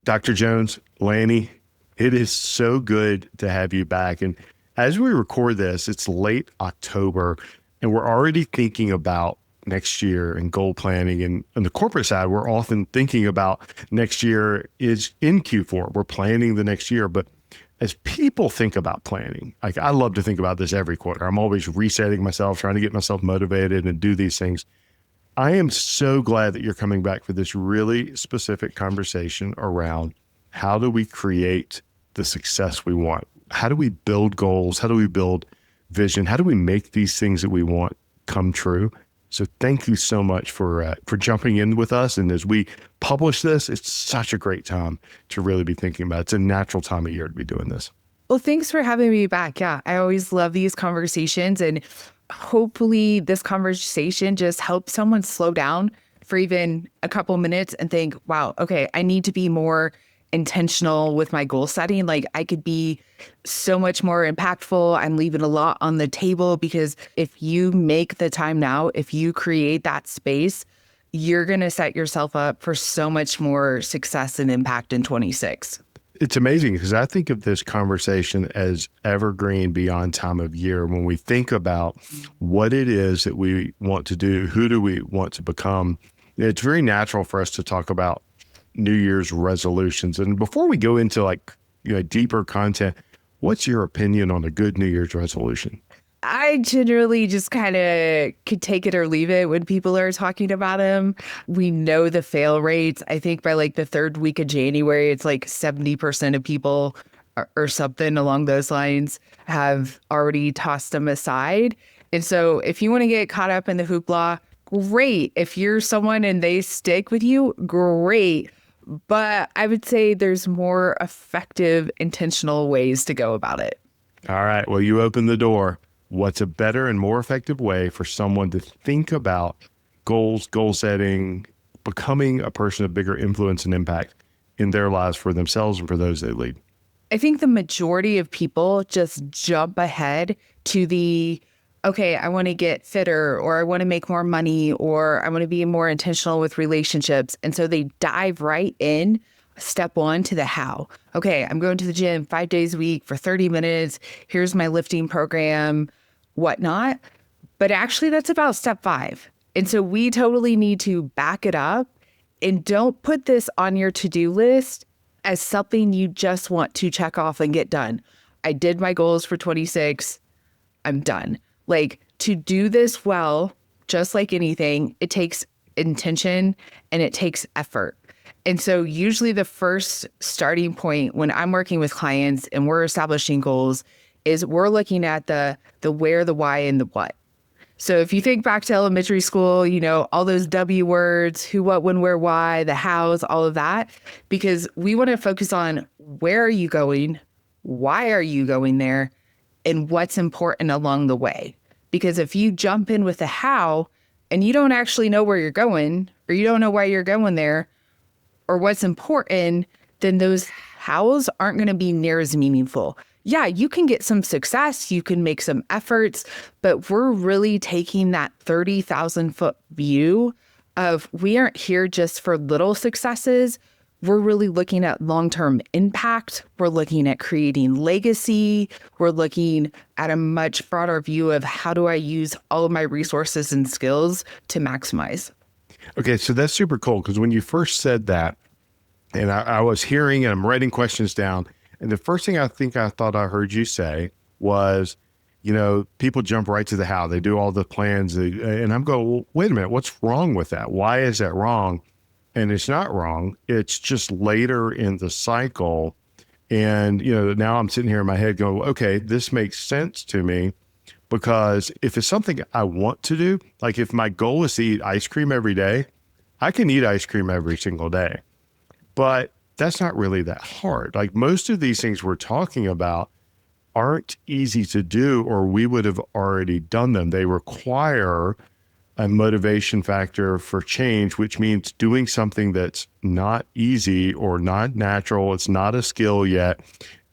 Dr. Jones, Lani, it is so good to have you back. And as we record this, it's late October, and we're already thinking about next year and goal planning. And on the corporate side, we're often thinking about next year is in Q4. We're planning the next year. But as people think about planning, like I love to think about this every quarter. I'm always resetting myself, trying to get myself motivated and do these things. I am so glad that you're coming back for this really specific conversation around how do we create the success we want? How do we build goals? How do we build vision? How do we make these things that we want come true? So thank you so much for jumping in with us. And as we publish this, it's such a great time to really be thinking about it. It's a natural time of year to be doing this. Well, thanks for having me back. Yeah, I always love these conversations, and hopefully this conversation just helps someone slow down for even a couple minutes and think, wow, okay, I need to be more intentional with my goal setting. Like I could be so much more impactful. I'm leaving a lot on the table because if you make the time now, if you create that space, you're going to set yourself up for so much more success and impact in 26. It's amazing because I think of this conversation as evergreen beyond time of year. When we think about what it is that we want to do, who do we want to become, it's very natural for us to talk about New Year's resolutions. And before we go into deeper content, what's your opinion on a good New Year's resolution? I generally just kind of could take it or leave it when people are talking about them. We know the fail rates. I think by the third week of January, it's 70% of people or something along those lines have already tossed them aside. And so if you want to get caught up in the hoopla, great. If you're someone and they stick with you, great. But I would say there's more effective, intentional ways to go about it. All right. Well, you opened the door. What's a better and more effective way for someone to think about goals, goal setting, becoming a person of bigger influence and impact in their lives for themselves and for those they lead? I think the majority of people just jump ahead to okay, I want to get fitter, or I want to make more money, or I want to be more intentional with relationships. And so they dive right in. Step one to the how. Okay, I'm going to the gym 5 days a week for 30 minutes. Here's my lifting program, whatnot. But actually, that's about step 5. And so we totally need to back it up and don't put this on your to-do list as something you just want to check off and get done. I did my goals for 26. I'm done. To do this well, just like anything, it takes intention and it takes effort. And so usually the first starting point when I'm working with clients and we're establishing goals is we're looking at the where, the why, and the what. So if you think back to elementary school, all those W words, who, what, when, where, why, the hows, all of that, because we want to focus on where are you going, why are you going there, and what's important along the way. Because if you jump in with the how and you don't actually know where you're going, or you don't know why you're going there, or what's important, then those hows aren't going to be near as meaningful. Yeah, you can get some success, you can make some efforts, but we're really taking that 30,000 foot view of we aren't here just for little successes. We're really looking at long-term impact. We're looking at creating legacy. We're looking at a much broader view of how do I use all of my resources and skills to maximize. Okay, so that's super cool because when you first said that, and I was hearing and I'm writing questions down, and the first thing I thought I heard you say was, people jump right to the how. They do all the plans, and I'm going, well, wait a minute, what's wrong with that? Why is that wrong? And it's not wrong. It's just later in the cycle. And, now I'm sitting here in my head going, okay, this makes sense to me. Because if it's something I want to do, like if my goal is to eat ice cream every day, I can eat ice cream every single day. But that's not really that hard. Like most of these things we're talking about aren't easy to do, or we would have already done them. They require a motivation factor for change, which means doing something that's not easy or not natural. It's not a skill yet.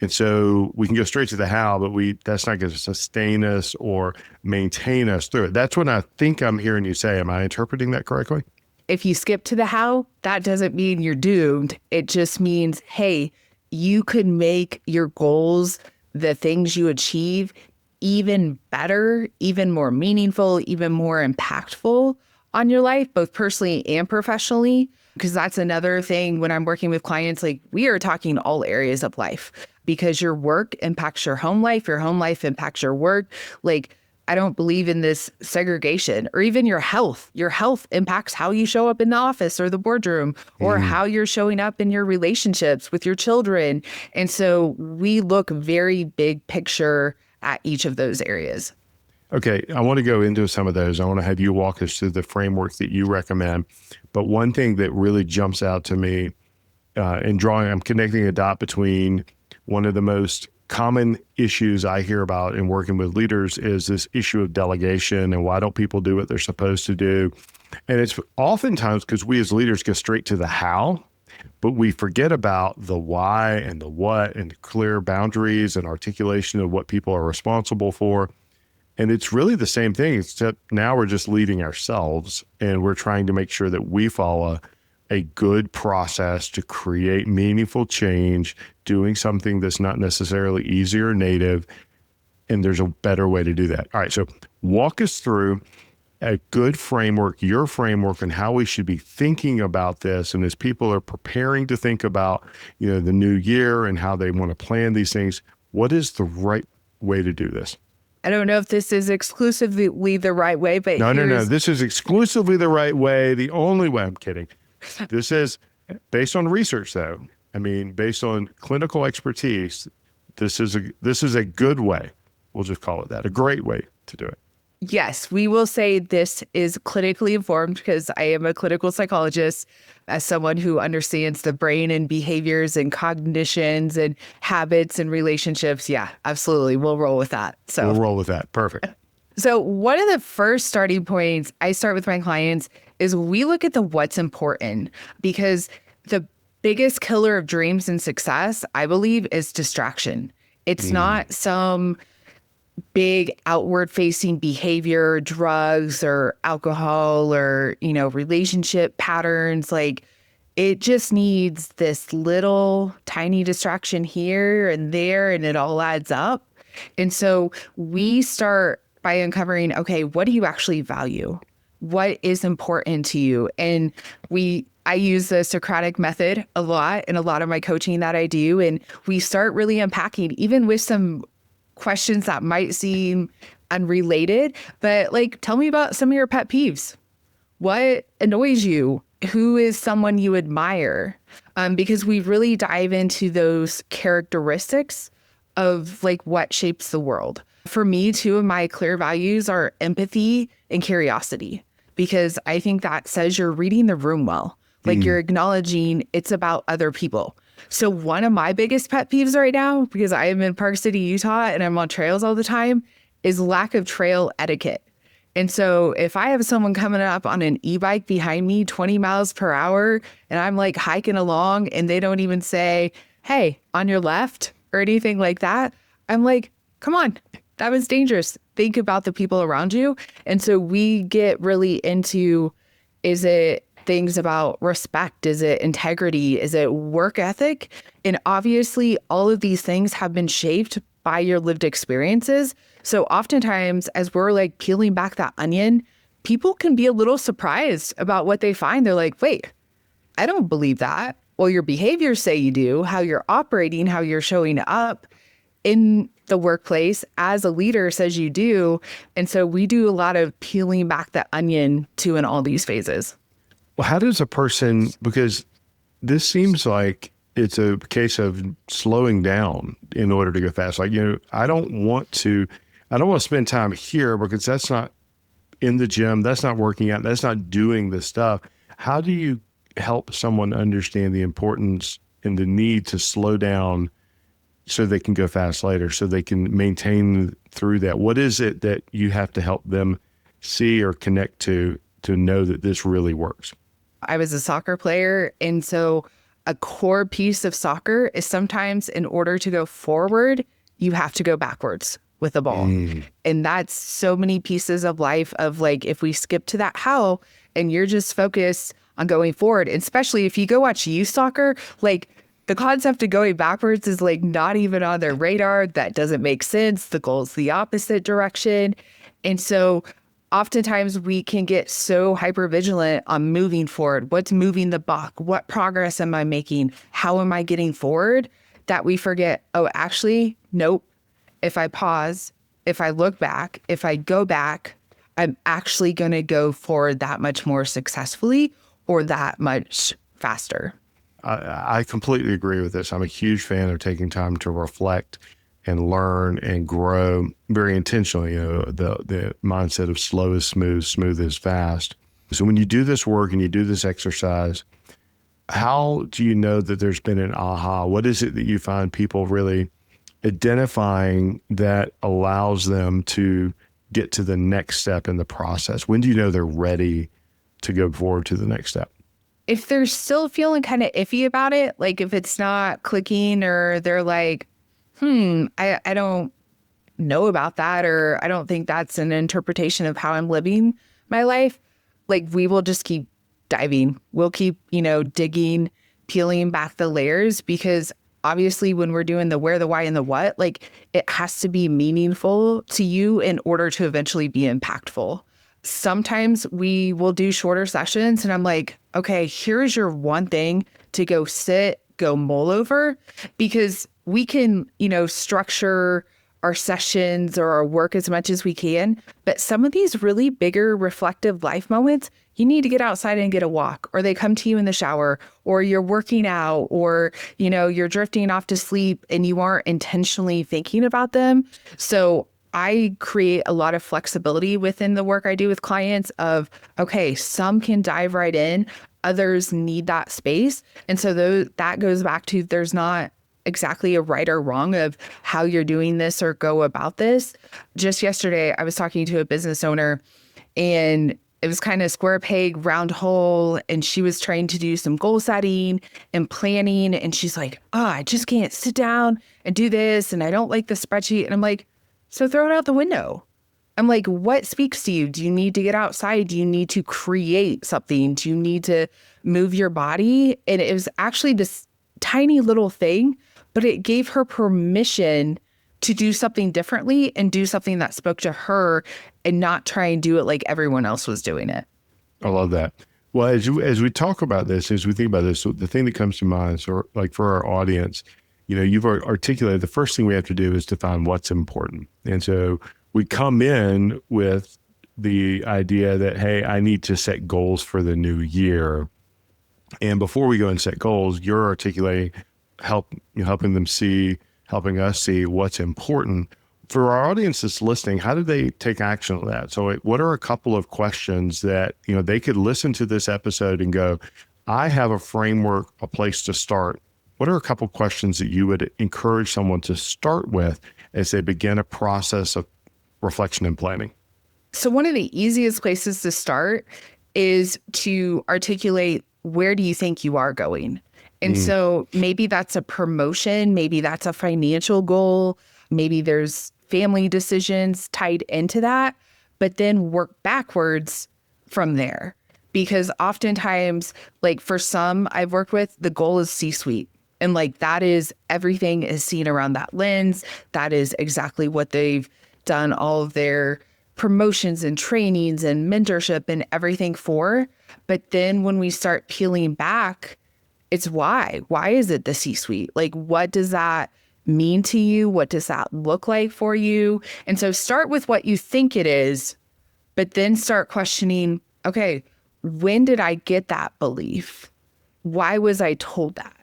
And so we can go straight to the how, but that's not going to sustain us or maintain us through it. That's what I think I'm hearing you say. Am I interpreting that correctly? If you skip to the how, that doesn't mean you're doomed. It just means, hey, you could make your goals, the things you achieve, even better, even more meaningful, even more impactful on your life, both personally and professionally. Because that's another thing when I'm working with clients, like we are talking all areas of life because your work impacts your home life impacts your work. Like, I don't believe in this segregation, or even your health. Your health impacts how you show up in the office or the boardroom, or how you're showing up in your relationships with your children. And so we look very big picture at each of those areas. Okay, I want to go into some of those. I want to have you walk us through the framework that you recommend. But one thing that really jumps out to me I'm connecting a dot between one of the most common issues I hear about in working with leaders is this issue of delegation and why don't people do what they're supposed to do? And it's oftentimes because we as leaders go straight to the how, but we forget about the why and the what and clear boundaries and articulation of what people are responsible for. And it's really the same thing, except now we're just leading ourselves and we're trying to make sure that we follow a good process to create meaningful change, doing something that's not necessarily easy or native. And there's a better way to do that. All right. So walk us through a good framework, your framework, and how we should be thinking about this. And as people are preparing to think about, the new year and how they want to plan these things, what is the right way to do this? I don't know if this is exclusively the right way, but No. This is exclusively the right way. The only way. I'm kidding. This is based on research, though. I mean, based on clinical expertise, this is a good way. We'll just call it that. A great way to do it. Yes, we will say this is clinically informed because I am a clinical psychologist, as someone who understands the brain and behaviors and cognitions and habits and relationships. Yeah, absolutely. We'll roll with that. We'll roll with that. Perfect. So one of the first starting points I start with my clients is we look at the what's important, because the biggest killer of dreams and success, I believe, is distraction. It's not some big outward facing behavior, drugs or alcohol or, relationship patterns. Like, it just needs this little tiny distraction here and there, and it all adds up. And so we start by uncovering, okay, what do you actually value? What is important to you? And I use the Socratic method a lot in a lot of my coaching that I do. And we start really unpacking, even with some questions that might seem unrelated, but like, tell me about some of your pet peeves. What annoys you? Who is someone you admire? Because we really dive into those characteristics of like what shapes the world. For me, two of my clear values are empathy and curiosity, because I think that says you're reading the room well. Like, you're acknowledging it's about other people. So one of my biggest pet peeves right now, because I am in Park City, Utah, and I'm on trails all the time, is lack of trail etiquette. And so if I have someone coming up on an e-bike behind me, 20 miles per hour, and I'm like hiking along and they don't even say, hey, on your left or anything like that, I'm like, come on, that was dangerous. Think about the people around you. And so we get really into, is it things about respect? Is it integrity? Is it work ethic? And obviously, all of these things have been shaped by your lived experiences. So oftentimes, as we're like peeling back that onion, people can be a little surprised about what they find. They're like, wait, I don't believe that. Well, your behaviors say you do, how you're operating, how you're showing up in the workplace as a leader says you do. And so we do a lot of peeling back that onion too in all these phases. Well, how does a person, because this seems like it's a case of slowing down in order to go fast. Like, I don't want to spend time here because that's not in the gym. That's not working out. That's not doing the stuff. How do you help someone understand the importance and the need to slow down so they can go fast later, so they can maintain through that? What is it that you have to help them see or connect to know that this really works? I was a soccer player. And so a core piece of soccer is sometimes in order to go forward, you have to go backwards with the ball. And that's so many pieces of life of like, if we skip to that how and you're just focused on going forward. And especially if you go watch youth soccer, like the concept of going backwards is like not even on their radar. That doesn't make sense. The goal is the opposite direction. And so oftentimes we can get so hyper vigilant on moving forward. What's moving the buck? What progress am I making? How am I getting forward? That we forget, oh, actually, nope. If I pause, if I look back, if I go back, I'm actually going to go forward that much more successfully or that much faster. I completely agree with this. I'm a huge fan of taking time to reflect and learn and grow very intentionally. You know, the mindset of slow is smooth, smooth is fast. So when you do this work and you do this exercise, how do you know that there's been an aha? What is it that you find people really identifying that allows them to get to the next step in the process? When do you know they're ready to go forward to the next step? If they're still feeling kind of iffy about it, like if it's not clicking or they're like, I don't know about that, or I don't think that's an interpretation of how I'm living my life, like we will just keep diving. We'll keep, digging, peeling back the layers, because obviously when we're doing the where, the why, and the what, like it has to be meaningful to you in order to eventually be impactful. Sometimes we will do shorter sessions and I'm like, okay, here's your one thing to go sit, go mull over, because we can, structure our sessions or our work as much as we can. But some of these really bigger reflective life moments, you need to get outside and get a walk, or they come to you in the shower, or you're working out, or, you're drifting off to sleep and you aren't intentionally thinking about them. So I create a lot of flexibility within the work I do with clients of, okay, some can dive right in, others need that space. And so that goes back to there's not exactly a right or wrong of how you're doing this or go about this. Just yesterday, I was talking to a business owner and it was kind of square peg, round hole. And she was trying to do some goal setting and planning. And she's like, oh, I just can't sit down and do this. And I don't like the spreadsheet. And I'm like, so throw it out the window. I'm like, what speaks to you? Do you need to get outside? Do you need to create something? Do you need to move your body? And it was actually this tiny little thing, but it gave her permission to do something differently and do something that spoke to her and not try and do it like everyone else was doing it. I love that. Well, as we talk about this, as we think about this, so the thing that comes to mind is, like for our audience, you've articulated the first thing we have to do is define what's important. And so we come in with the idea that, hey, I need to set goals for the new year. And before we go and set goals, you're articulating, helping us see what's important. For our audience that's listening, how do they take action on that? So what are a couple of questions that, they could listen to this episode and go, I have a framework, a place to start. What are a couple of questions that you would encourage someone to start with as they begin a process of reflection and planning? So one of the easiest places to start is to articulate, where do you think you are going? And so maybe that's a promotion, maybe that's a financial goal, maybe there's family decisions tied into that, but then work backwards from there. Because oftentimes, like for some I've worked with, the goal is C-suite. And like that is everything is seen around that lens. That is exactly what they've done all of their promotions and trainings and mentorship and everything for. But then when we start peeling back, it's why. Why is it the C-suite? Like, what does that mean to you? What does that look like for you? And so start with what you think it is, but then start questioning, okay, when did I get that belief? Why was I told that?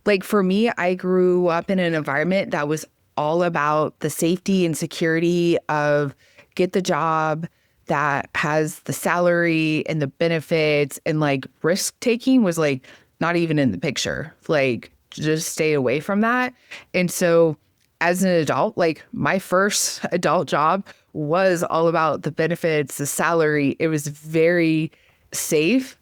Like for me, I grew up in an environment that was all about the safety and security of get the job that has the salary and the benefits, and like risk taking was like not even in the picture. Like just stay away from that. And so as an adult, like my first adult job was all about the benefits, the salary. It was very safe.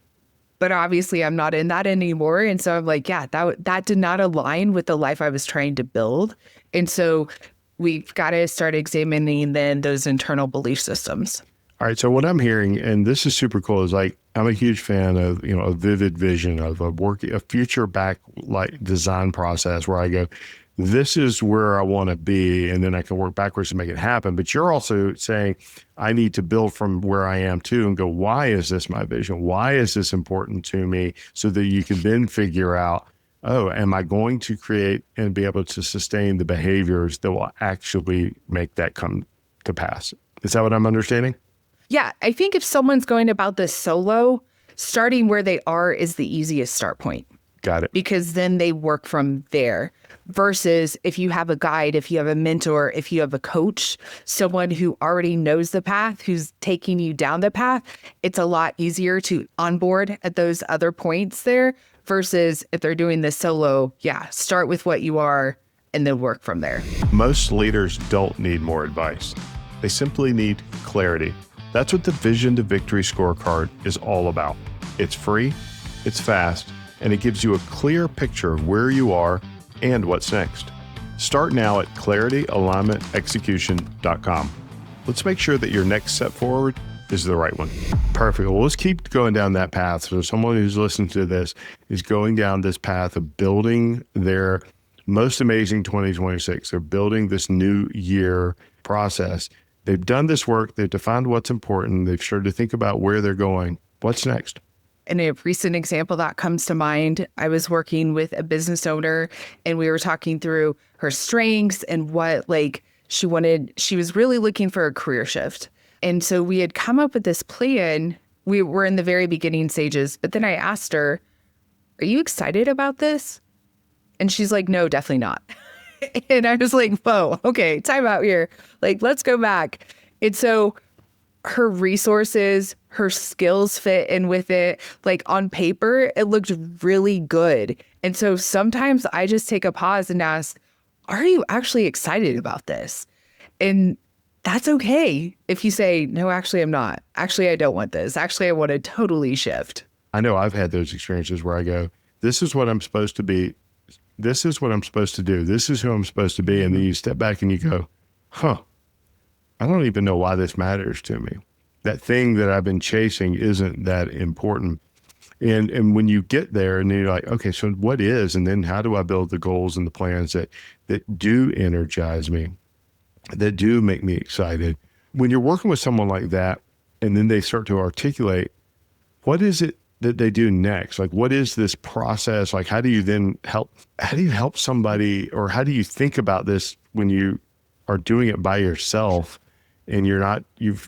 But obviously I'm not in that anymore. And so I'm like, yeah, that did not align with the life I was trying to build. And so we've got to start examining then those internal belief systems. All right. So what I'm hearing, and this is super cool, is like I'm a huge fan of a vivid vision of a future back like design process where I go, this is where I want to be, and then I can work backwards to make it happen. But you're also saying I need to build from where I am too, and go, why is this my vision? Why is this important to me? So that you can then figure out, oh, am I going to create and be able to sustain the behaviors that will actually make that come to pass? Is that what I'm understanding? Yeah, I think if someone's going about this solo, starting where they are is the easiest start point. Got it. Because then they work from there. Versus if you have a guide, if you have a mentor, if you have a coach, someone who already knows the path, who's taking you down the path, it's a lot easier to onboard at those other points there. Versus if they're doing this solo, start with what you are and then work from there. Most leaders don't need more advice. They simply need clarity. That's what the Vision to Victory scorecard is all about. It's free, it's fast, and it gives you a clear picture of where you are and what's next. Start now at clarityalignmentexecution.com. Let's make sure that your next step forward is the right one. Perfect. Well, let's keep going down that path. So someone who's listening to this is going down this path of building their most amazing 2026. They're building this new year process. They've done this work. They've defined what's important. They've started to think about where they're going. What's next? And a recent example that comes to mind, I was working with a business owner and we were talking through her strengths and what she wanted. She was really looking for a career shift. And so we had come up with this plan. We were in the very beginning stages, but then I asked her, are you excited about this? And she's like, no, definitely not. And I was like, whoa, okay, time out here. Let's go back. And so her resources, her skills fit in with it. On paper, it looked really good. And so sometimes I just take a pause and ask, are you actually excited about this? And that's okay if you say, no, actually, I'm not. Actually, I don't want this. Actually, I want to totally shift. I know I've had those experiences where I go, this is what I'm supposed to be. This is what I'm supposed to do. This is who I'm supposed to be. And then you step back and you go, I don't even know why this matters to me. That thing that I've been chasing isn't that important. And when you get there and then you're like, okay, so what is, and then how do I build the goals and the plans that do energize me, that do make me excited? When you're working with someone like that, and then they start to articulate, what is it that they do next? What is this process? How do you then help somebody, or how do you think about this when you are doing it by yourself? And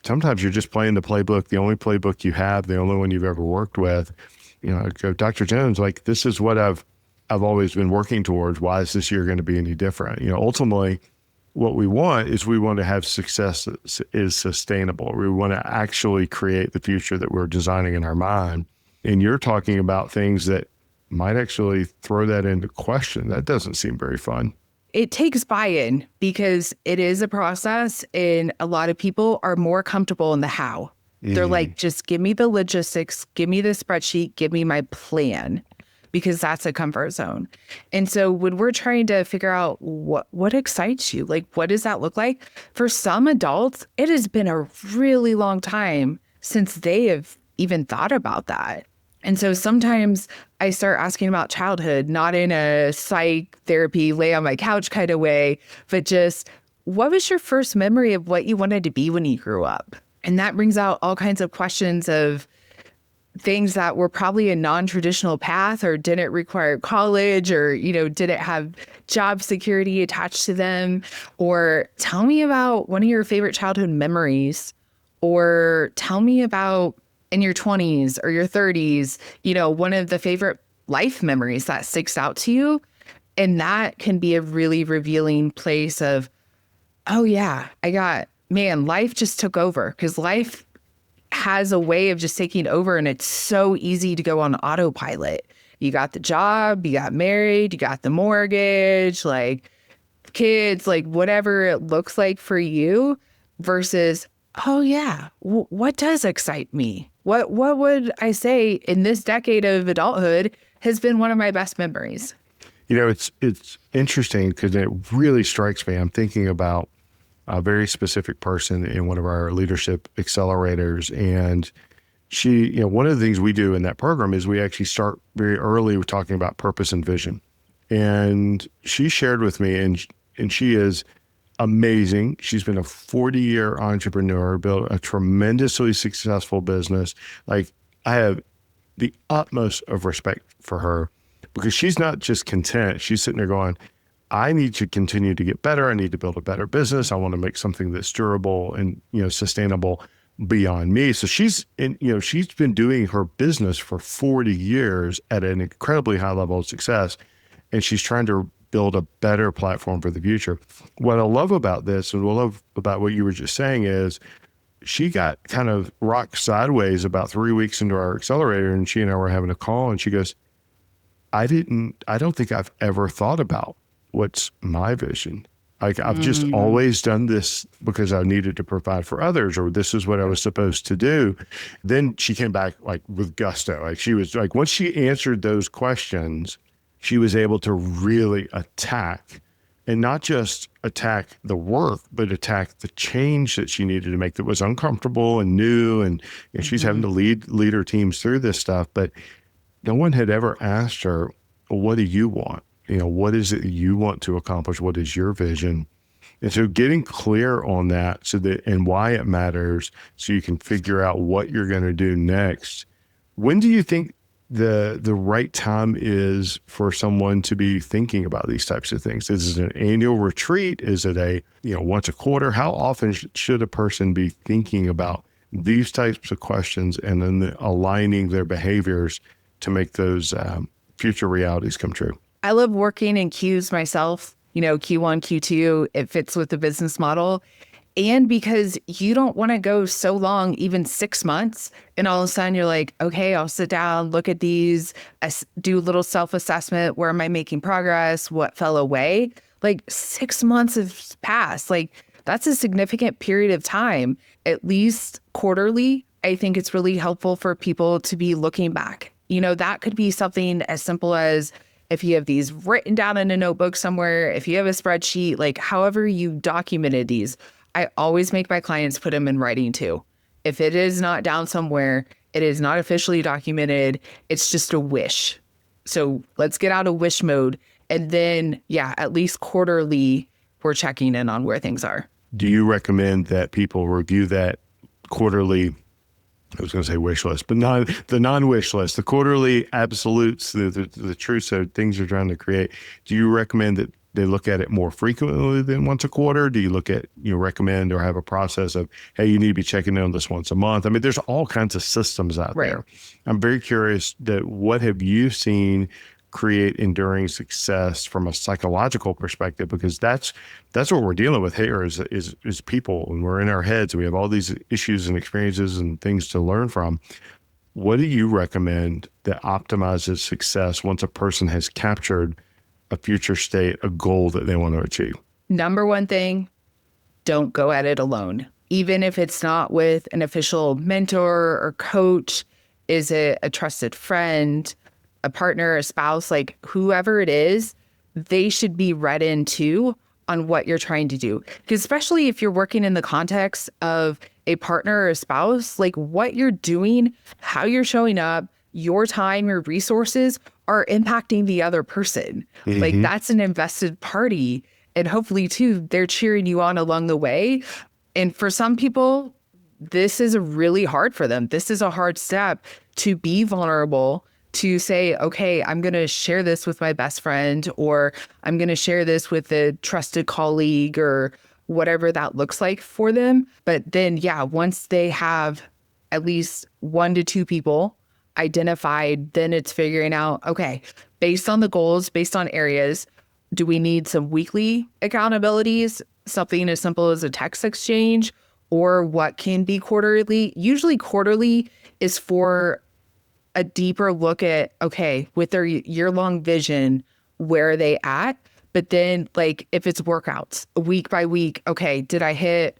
sometimes you're just playing the playbook, the only playbook you have, the only one you've ever worked with. Go, Dr. Jones, this is what I've always been working towards. Why is this year going to be any different? Ultimately, what we want to have success that is sustainable. We want to actually create the future that we're designing in our mind. And you're talking about things that might actually throw that into question. That doesn't seem very fun. It takes buy-in because it is a process, and a lot of people are more comfortable in the how. They're like, just give me the logistics, give me the spreadsheet, give me my plan, because that's a comfort zone. And so when we're trying to figure out what excites you, what does that look like? For some adults, it has been a really long time since they have even thought about that. And so sometimes I start asking about childhood, not in a psych therapy, lay on my couch kind of way, but just, what was your first memory of what you wanted to be when you grew up? And that brings out all kinds of questions of things that were probably a non-traditional path, or didn't require college, or, didn't have job security attached to them. Or tell me about one of your favorite childhood memories, or tell me about in your 20s or your 30s, one of the favorite life memories that sticks out to you. And that can be a really revealing place of, oh yeah, life just took over, because life has a way of just taking over, and it's so easy to go on autopilot. You got the job, you got married, you got the mortgage, kids, whatever it looks like for you, versus, oh yeah, what does excite me? What would I say in this decade of adulthood has been one of my best memories? It's interesting because it really strikes me. I'm thinking about a very specific person in one of our leadership accelerators. And she, one of the things we do in that program is we actually start very early with talking about purpose and vision. And she shared with me, and she is amazing. She's been a 40-year entrepreneur, built a tremendously successful business. Like, I have the utmost of respect for her because she's not just content. She's sitting there going, I need to continue to get better. I need to build a better business. I want to make something that's durable and, sustainable beyond me. So she's been doing her business for 40 years at an incredibly high level of success. And she's trying to build a better platform for the future. What I love about this and what I love about what you were just saying is she got kind of rocked sideways about 3 weeks into our accelerator, and she and I were having a call, and she goes, I don't think I've ever thought about what's my vision. Like, I've just always done this because I needed to provide for others, or this is what I was supposed to do. Then she came back like with gusto. Like, she was like, once she answered those questions, she was able to really attack, and not just attack the work, but attack the change that she needed to make that was uncomfortable and new. And she's having to lead her teams through this stuff. But no one had ever asked her, well, what do you want? What is it you want to accomplish? What is your vision? And so getting clear on that and why it matters, so you can figure out what you're going to do next. When do you think the right time is for someone to be thinking about these types of things? Is it an annual retreat? Is it a, once a quarter? How often should a person be thinking about these types of questions and then aligning their behaviors to make those future realities come true? I love working in Qs myself, Q1, Q2, it fits with the business model. And because you don't want to go so long, even 6 months, and all of a sudden you're like, okay, I'll sit down, look at these, do a little self-assessment. Where am I making progress? What fell away? Like, 6 months have passed. Like, that's a significant period of time. At least quarterly, I think it's really helpful for people to be looking back. That could be something as simple as, if you have these written down in a notebook somewhere, if you have a spreadsheet, like however you documented these, I always make my clients put them in writing too. If it is not down somewhere, it is not officially documented. It's just a wish. So let's get out of wish mode. And then, at least quarterly, we're checking in on where things are. Do you recommend that people review that quarterly? I was going to say wish list, but the non-wish list, the quarterly absolutes, the truth, so things you're trying to create. Do you recommend that they look at it more frequently than once a quarter? Do you recommend or have a process of, hey, you need to be checking in on this once a month? I mean, there's all kinds of systems out there. I'm very curious that what have you seen create enduring success from a psychological perspective, because that's what we're dealing with here is people, and we're in our heads. We have all these issues and experiences and things to learn from. What do you recommend that optimizes success once a person has captured a future state, a goal that they want to achieve? Number one thing, don't go at it alone. Even if it's not with an official mentor or coach, is it a trusted friend, a partner, a spouse, like whoever it is, they should be read in too on what you're trying to do. Because especially if you're working in the context of a partner or a spouse, like what you're doing, how you're showing up, your time, your resources are impacting the other person. Like, that's an invested party. And hopefully too, they're cheering you on along the way. And for some people, this is really hard for them. This is a hard step to be vulnerable, to say, okay, I'm going to share this with my best friend, or I'm going to share this with a trusted colleague, or whatever that looks like for them. But then, once they have at least 1 to 2 people identified, then it's figuring out, okay, based on the goals, based on areas, do we need some weekly accountabilities, something as simple as a text exchange, or what can be quarterly? Usually quarterly is for a deeper look at, okay, with their year-long vision, where are they at? But then, like, if it's workouts, week by week, okay, did I hit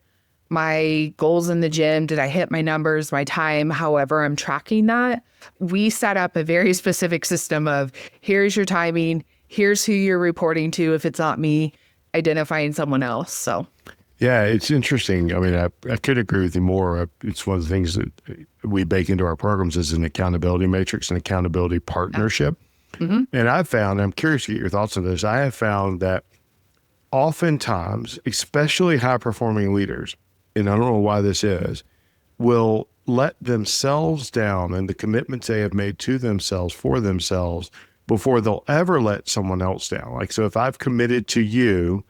my goals in the gym? Did I hit my numbers, my time, however I'm tracking that? We set up a very specific system of, here's your timing, here's who you're reporting to if it's not me, identifying someone else. So Yeah, it's interesting. I mean, I could agree with you more. It's one of the things that we bake into our programs is an accountability matrix, an accountability partnership. Mm-hmm. And I've found, I'm curious to get your thoughts on this. I have found that oftentimes, especially high performing leaders, and I don't know why this is, will let themselves down and the commitments they have made to themselves for themselves before they'll ever let someone else down. Like, so if I've committed to you,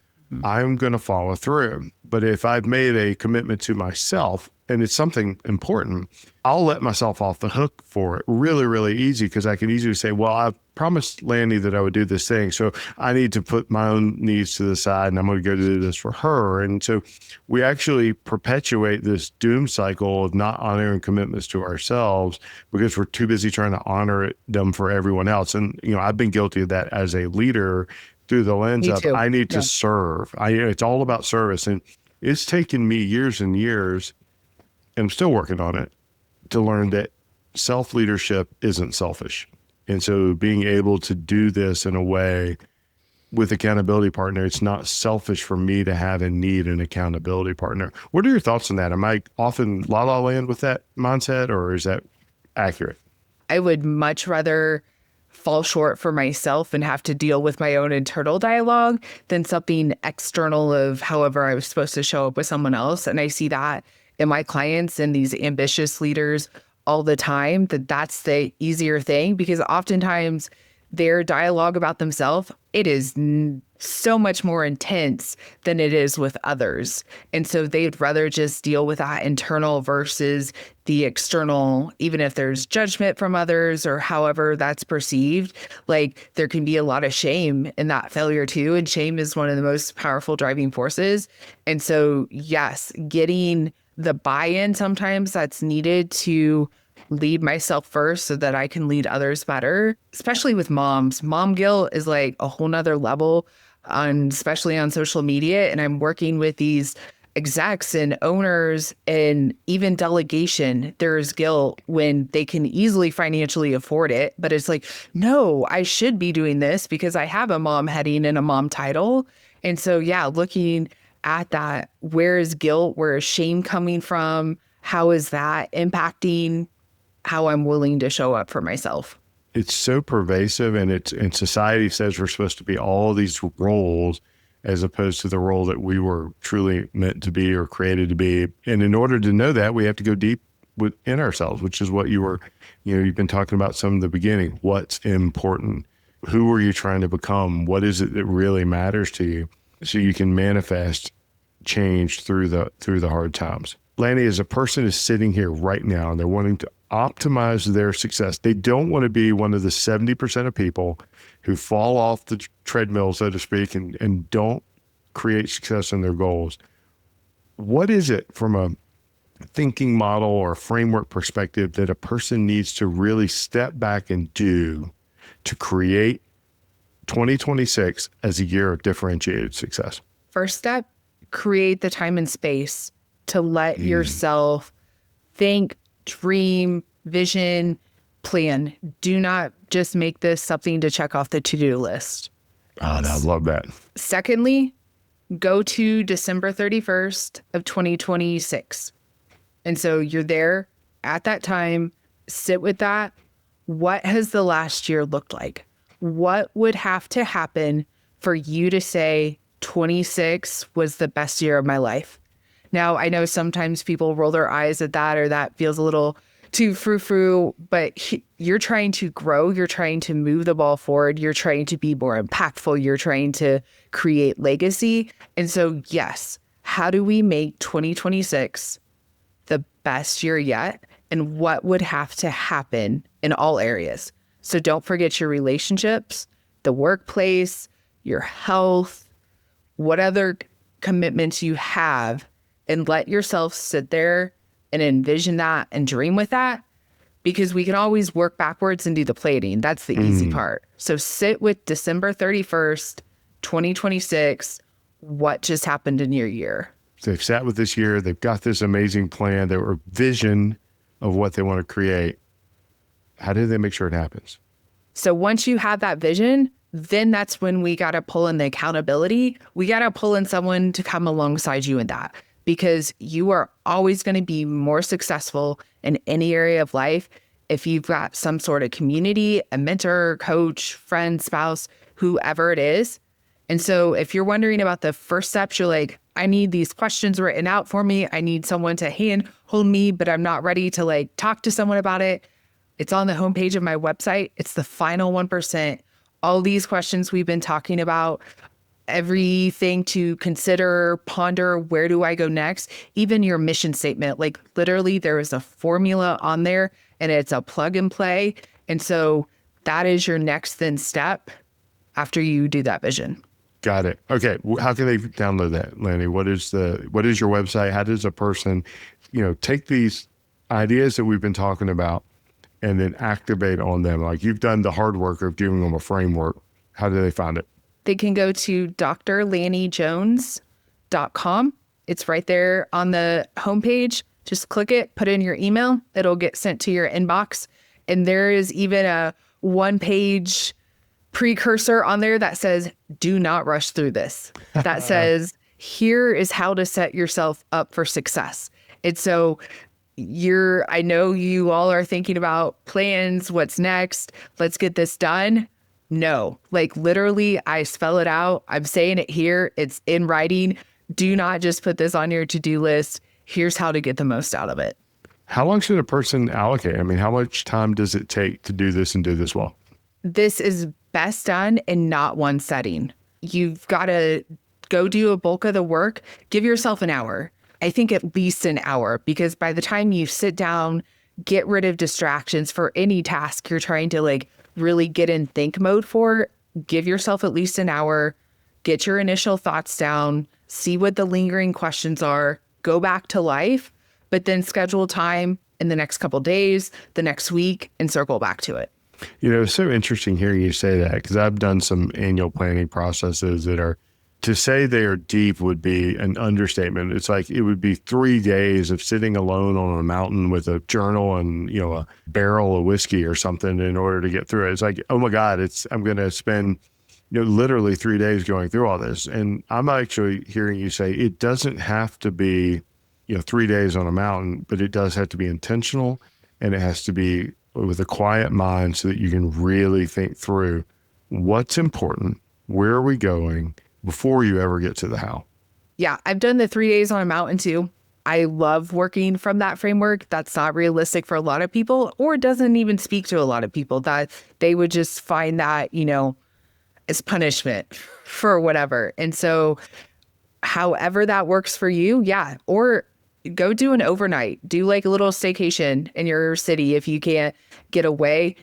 I'm going to follow through. But if I've made a commitment to myself and it's something important, I'll let myself off the hook for it really, really easy because I can easily say, well, I promised Lani that I would do this thing. So I need to put my own needs to the side and I'm going to go do this for her. And so we actually perpetuate this doom cycle of not honoring commitments to ourselves because we're too busy trying to honor them for everyone else. And, you know, I've been guilty of that as a leader through the lens Me of too. I need to Yeah. serve. It's all about service. And it's taken me years and years, and I'm still working on it, to learn that self-leadership isn't selfish. And so being able to do this in a way with accountability partner, it's not selfish for me to have and need an accountability partner. What are your thoughts on that? Am I often la la land with that mindset, or is that accurate? I would much rather fall short for myself and have to deal with my own internal dialogue than something external of however I was supposed to show up with someone else. And I see that in my clients and these ambitious leaders all the time, that's the easier thing because oftentimes their dialogue about themselves, it is so much more intense than it is with others. And so they'd rather just deal with that internal versus the external, even if there's judgment from others or however that's perceived. Like there can be a lot of shame in that failure too. And shame is one of the most powerful driving forces. And so, yes, getting the buy-in sometimes that's needed to lead myself first so that I can lead others better, especially with moms. Mom guilt is like a whole nother level especially on social media. And I'm working with these execs and owners and even delegation. There's guilt when they can easily financially afford it, but it's like, no, I should be doing this because I have a mom heading and a mom title. And so, yeah, looking at that, where is guilt? Where is shame coming from? How is that impacting how I'm willing to show up for myself? It's so pervasive, and society says we're supposed to be all these roles as opposed to the role that we were truly meant to be or created to be. And in order to know that, we have to go deep within ourselves, which is what you've been talking about some in the beginning. What's important? Who are you trying to become? What is it that really matters to you? So you can manifest change through the hard times. Lani, as a person is sitting here right now and they're wanting to optimize their success, they don't want to be one of the 70% of people who fall off the treadmill, so to speak, and don't create success in their goals. What is it from a thinking model or framework perspective that a person needs to really step back and do to create 2026 as a year of differentiated success? First step, create the time and space to let yourself think, dream, vision, plan. Do not just make this something to check off the to-do list. Oh, I love that. Secondly, go to December 31st of 2026. And so you're there at that time, sit with that. What has the last year looked like? What would have to happen for you to say 26 was the best year of my life? Now, I know sometimes people roll their eyes at that or that feels a little too frou-frou, but you're trying to grow. You're trying to move the ball forward. You're trying to be more impactful. You're trying to create legacy. And so, yes, how do we make 2026 the best year yet? And what would have to happen in all areas? So don't forget your relationships, the workplace, your health, what other commitments you have, and let yourself sit there and envision that and dream with that, because we can always work backwards and do the planning. That's the easy part. So sit with December 31st, 2026. What just happened in your year? They've sat with this year. They've got this amazing plan, their vision of what they want to create. How do they make sure it happens? So once you have that vision, then that's when we got to pull in the accountability. We got to pull in someone to come alongside you in that, because you are always going to be more successful in any area of life if you've got some sort of community, a mentor, coach, friend, spouse, whoever it is. And so if you're wondering about the first steps, you're like, I need these questions written out for me. I need someone to hold me, but I'm not ready to like talk to someone about it. It's on the homepage of my website. It's the final 1%. All these questions we've been talking about, everything to consider, ponder, where do I go next? Even your mission statement, like literally there is a formula on there and it's a plug and play. And so that is your next then step after you do that vision. Got it. Okay. How can they download that, Lani? What is your website? How does a person, take these ideas that we've been talking about and then activate on them? Like you've done the hard work of giving them a framework. How do they find it? They can go to drlanijones.com. It's right there on the homepage. Just click it, put in your email. It'll get sent to your inbox. And there is even a 1-page precursor on there that says, do not rush through this. That says, here is how to set yourself up for success. And so I know you all are thinking about plans, what's next, let's get this done. No, like literally I spell it out. I'm saying it here. It's in writing. Do not just put this on your to-do list. Here's how to get the most out of it. How long should a person allocate? I mean, how much time does it take to do this and do this well? This is best done in not one setting. You've got to go do a bulk of the work. Give yourself an hour. I think at least an hour, because by the time you sit down, get rid of distractions for any task you're trying to like really get in think mode for, give yourself at least an hour, get your initial thoughts down, see what the lingering questions are, go back to life, but then schedule time in the next couple days, the next week, and circle back to it. It's so interesting hearing you say that, because I've done some annual planning processes that are, to say they are deep would be an understatement. It's like it would be 3 days of sitting alone on a mountain with a journal and, a barrel of whiskey or something in order to get through it. It's like, oh my God, I'm going to spend, literally 3 days going through all this. And I'm actually hearing you say it doesn't have to be, 3 days on a mountain, but it does have to be intentional, and it has to be with a quiet mind so that you can really think through what's important, where are we going, before you ever get to the how. Yeah, I've done the 3 days on a mountain too. I love working from that framework. That's not realistic for a lot of people, or it doesn't even speak to a lot of people, that they would just find that, as punishment for whatever. And so however that works for you, yeah. Or go do an overnight, do like a little staycation in your city if you can't get away,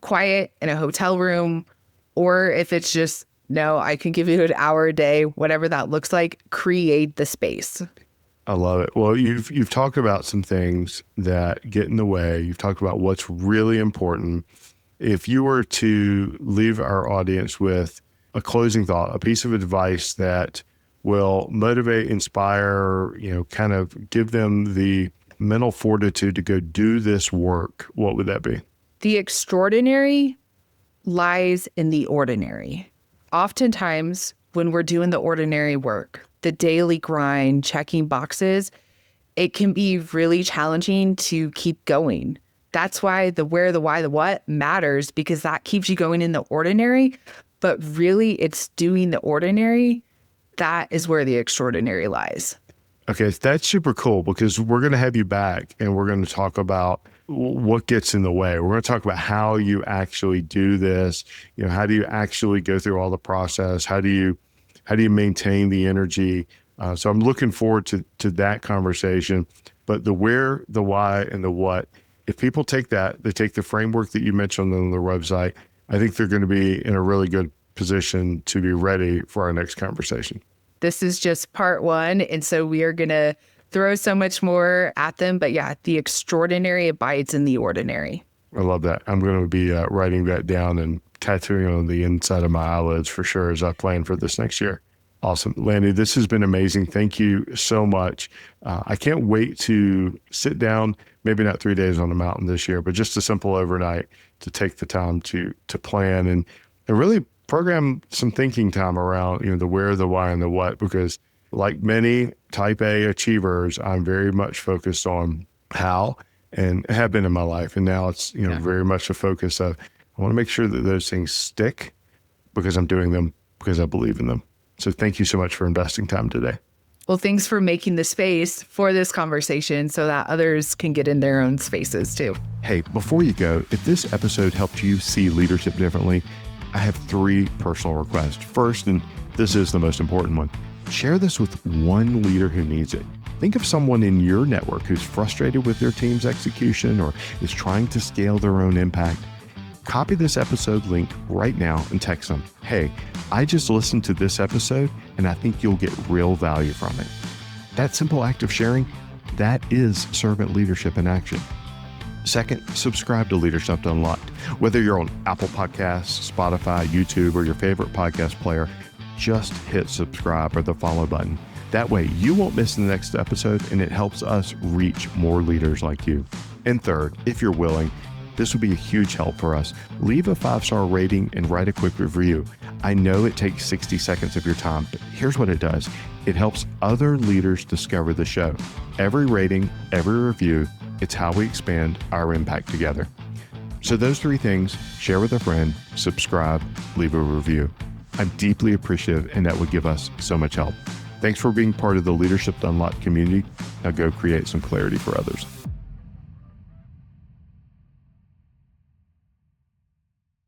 quiet in a hotel room, or if it's just, no, I can give you an hour a day, whatever that looks like, create the space. I love it. Well, you've talked about some things that get in the way. You've talked about what's really important. If you were to leave our audience with a closing thought, a piece of advice that will motivate, inspire, kind of give them the mental fortitude to go do this work, what would that be? The extraordinary lies in the ordinary. Oftentimes, when we're doing the ordinary work, the daily grind, checking boxes, it can be really challenging to keep going. That's why the where, the why, the what matters, because that keeps you going in the ordinary. But really, it's doing the ordinary. That is where the extraordinary lies. Okay, that's super cool, because we're going to have you back and we're going to talk about what gets in the way. We're going to talk about how you actually do this. How do you actually go through all the process? How do you maintain the energy? So I'm looking forward to that conversation. But the where, the why, and the what, if people take that, they take the framework that you mentioned on their website, I think they're going to be in a really good position to be ready for our next conversation. This is just part one. And so we are going to throw so much more at them. But yeah, the extraordinary abides in the ordinary. I love that. I'm going to be writing that down and tattooing on the inside of my eyelids for sure as I plan for this next year. Awesome. Lani, this has been amazing. Thank you so much. I can't wait to sit down, maybe not 3 days on the mountain this year, but just a simple overnight to take the time to plan and really program some thinking time around, the where, the why, and the what, because like many type A achievers, I'm very much focused on how and have been in my life. And now it's, very much a focus of, I want to make sure that those things stick because I'm doing them because I believe in them. So thank you so much for investing time today. Well, thanks for making the space for this conversation so that others can get in their own spaces too. Hey, before you go, if this episode helped you see leadership differently, I have 3 personal requests. First, and this is the most important one, share this with one leader who needs it. Think of someone in your network who's frustrated with their team's execution or is trying to scale their own impact. Copy this episode link right now and text them, hey, I just listened to this episode and I think you'll get real value from it. That simple act of sharing, that is servant leadership in action. Second, subscribe to Leadership Unlocked. Whether you're on Apple Podcasts, Spotify, YouTube, or your favorite podcast player, just hit subscribe or the follow button. That way you won't miss the next episode and it helps us reach more leaders like you. And third, if you're willing, this would be a huge help for us. Leave a 5-star rating and write a quick review. I know it takes 60 seconds of your time, but here's what it does. It helps other leaders discover the show. Every rating, every review, it's how we expand our impact together. So those 3 things, share with a friend, subscribe, leave a review. I'm deeply appreciative and that would give us so much help. Thanks for being part of the Leadership Unlocked community. Now go create some clarity for others.